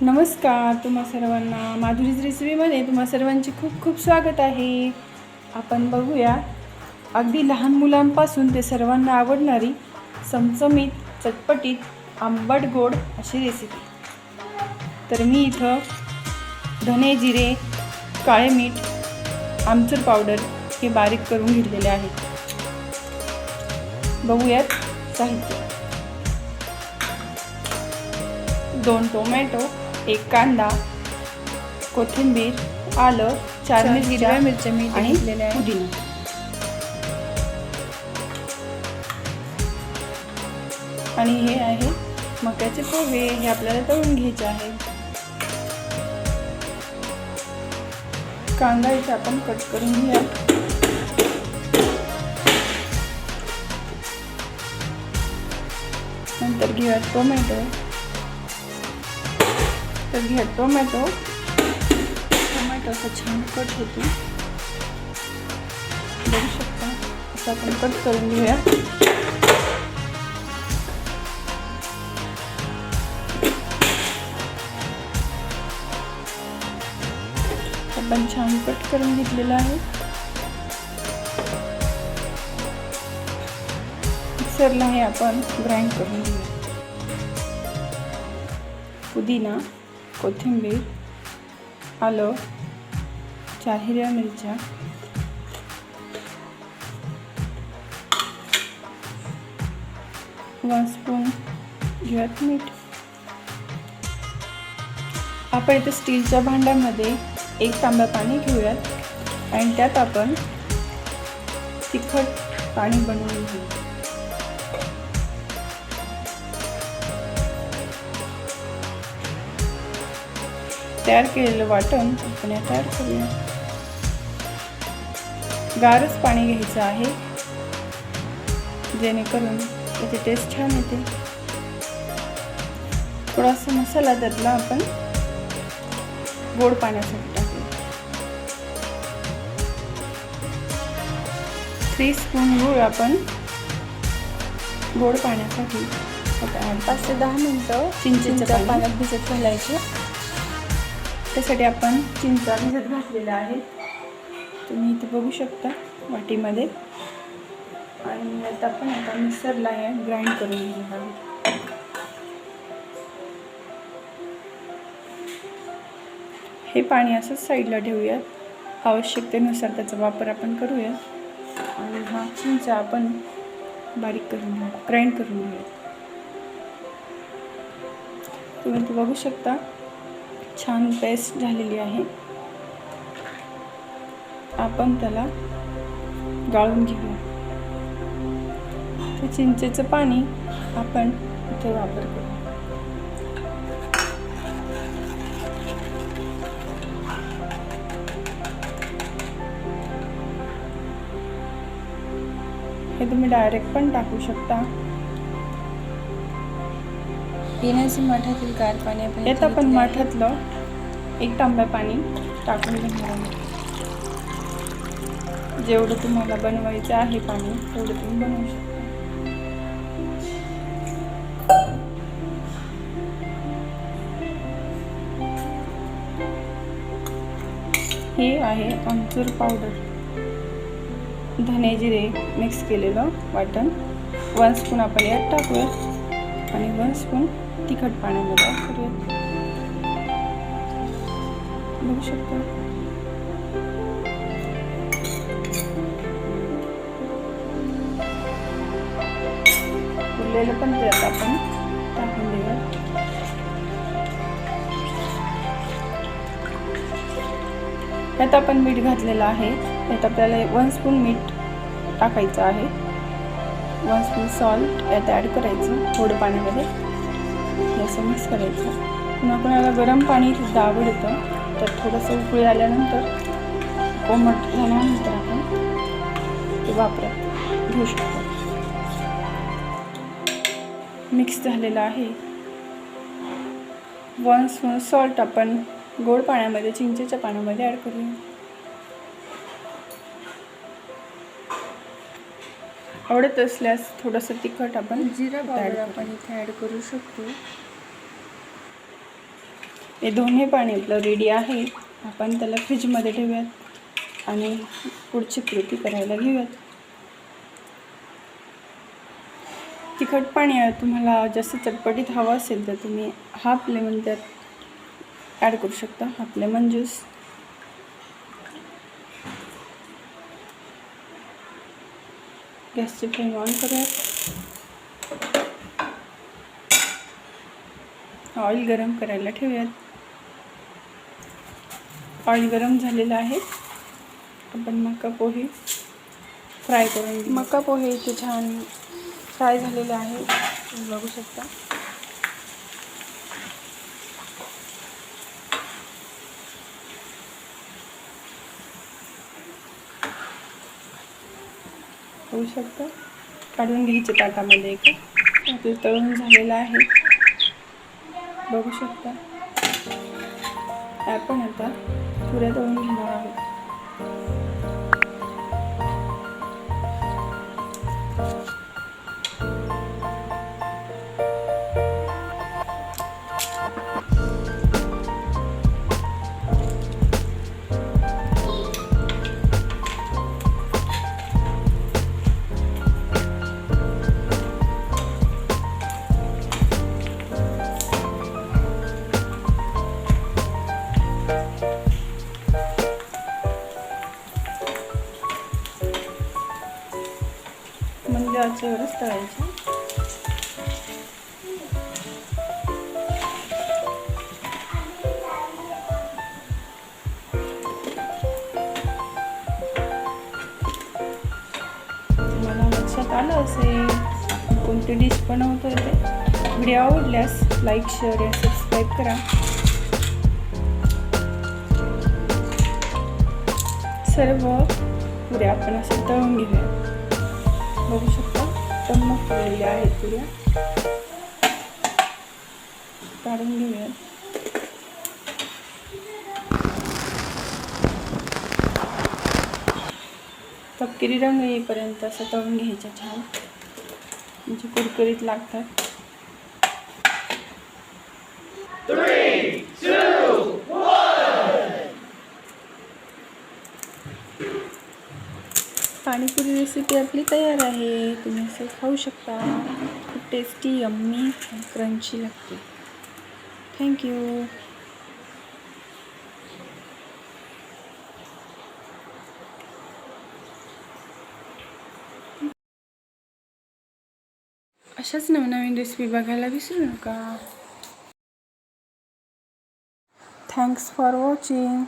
नमस्कार तुम्हा सर्वांना माधुरीज रेसिपीमध्ये तुम्हा सर्वांचे खूप खूप स्वागत आहे। आपण बघूया अगदी लहान मुलांपासून ते सर्वांना आवडणारी चमचमीत चटपटीत आंबट गोड अशी रेसिपी। तर मी इथं धने जिरे काळे मीठ आमचूर पावडर हे बारीक करून घेतलेले आहे। बघूयात साहित्य। 2 टोमॅटो, 1 कांदा, कोथिंबीर, आलं, 4 हिरव्या मिरच्या मी घेतलेल्या आहे, पुदिना। आणि हे आहे मक्याचे पोहे, हे आपल्याला तळून घ्यायचे आहे। कांदा इथे आपण कट करून घेऊया। नंतर घेऊया टोमॅटो। तर घ्या टोमॅटो असं छान कट होतो, बघू शकता। असं आपण कट करून घेऊया। आपण छान कट करून घेतलेला आहे। मिक्सरला हे आपण ग्राइंड करून घेऊया। पुदिना, कोथिंबीर, आलं, 4 हिरव्या मिरच्या, वन स्पून घेऊयात मीठ। आपण इथे स्टीलच्या भांड्यामध्ये 1 तांब्या पाणी घेऊयात आणि त्यात आपण तिखट पाणी बनवून घेऊ। तयार केलेलं वाटण आपण यात ॲड करूया। गारच पाणी घ्यायचं आहे, जेणेकरून त्याची टेस्ट छान येते। थोडासा मसाला त्यातला आपण गोड पाण्यासाठी टाकूया। 3 स्पून गूळ आपण गोड पाण्यासाठी 5 ते 10 मिनिटं चिंचेच्या पाण्यात भिजत घालायचे। त्यासाठी आपण चिंचा भिजत घातलेल्या आहेत, तुम्ही इथे बघू शकता वाटीमध्ये। आणि आता आपण मिक्सरला ग्राइंड करून घेणार आहोत। हे पाणी असंच साईडला ठेवूयात, आवश्यकतेनुसार त्याचा वापर आपण करूया। आणि हा चिंचा आपण बारीक करून घेऊ, ग्राइंड करून घेऊया। तुम्ही इथे बघू शकता छान पेस्ट झालेली आहे। आपण त्याला गाळून घेऊया। ते चिंचेचं पाणी आपण इथे वापर करू। हे तुम्ही डायरेक्ट पण टाकू शकता। पिण्याचे माठातील गार पाणी यात आपण माठातलं 1 तांब्या पाणी टाकून घेणार आहोत। जेवढं तुम्हाला बनवायचं आहे पाणी तेवढं तुम्ही बनवू शकता। हे आहे आमचूर पावडर, धने जिरे मिक्स केलेलं वाटण। 1 स्पून आपण यात टाकूया आणि 1 स्पून तिखट पाण्यामध्ये करूया। बघू शकता उरलेलं पण त्यात आपण टाकून देऊया। यात आपण मीठ घातलेलं आहे, यात आपल्याला 1 स्पून मीठ टाकायचं आहे। 1 स्पून सॉल्ट यात ॲड करायचं थोडं पाण्यामध्ये, असं मिक्स करायचं। पुन्हा कोणाला गरम पाणी सुद्धा आवडतं, तर थोडंसं उकळी आल्यानंतर कोमट झाल्यानंतर आपण ते वापरात घेऊ शकतो। मिक्स झालेलं आहे। 1 स्पून सॉल्ट आपण गोड पाण्यामध्ये चिंचेच्या पाण्यामध्ये ॲड करूया। आवडत असल्यास थोडंसं तिखट आपण जिरा पावडर आपण इथे ॲड करू शकतो। हे दोन्ही पाणी आपलं रेडी आहे. आपण त्याला फ्रीजमध्ये ठेवूयात आणि पुढची कृती करायला घेऊयात. तिखट पाणी तुम्हाला जास्त चटपटीत हवं असेल तर तुम्ही हाफ लेमन त्यात ॲड करू शकता, हाफ लेमन ज्यूस. गॅसची फ्लेम ऑन करूयात. ऑइल गरम करायला ठेवूयात. ऑइल गरम झालेलं आहे. आपण मका पोहे फ्राय करून घेऊ. मका पोहे इथे छान फ्राय झालेले आहे, तुम्ही बघू शकता. होऊ शकतं. काढून घ्यायचे ताटामध्ये एक. आपलं तळून झालेलं आहे, बघू शकता. आपण आता पुऱ्या तळून घेणार आहोत. मंद आचेवरच तळायचे. मला लक्षात आलं असेल कोणती डिश बनवतोय ते. व्हिडिओ आवडल्यास लाईक, शेअर या सबस्क्राईब करा. सर्व पुऱ्या आपण असं तळून घेऊया. बघू शकता टम्मक तळलेल्या आहेत पुऱ्या. काढून घेऊया. तपकिरी रंग येईपर्यंत असं तळून घ्यायचं छान, म्हणजे कुरकुरीत लागतात. 3, 2, 1. पाणीपुरी रेसिपी आपली तयार आहे. तुम्ही असं खाऊ शकता. खूप टेस्टी, यम्मी, क्रंची लागते. थँक्यू. अशाच नवनवीन रेसिपी बघायला विसरू नका. Thanks for watching.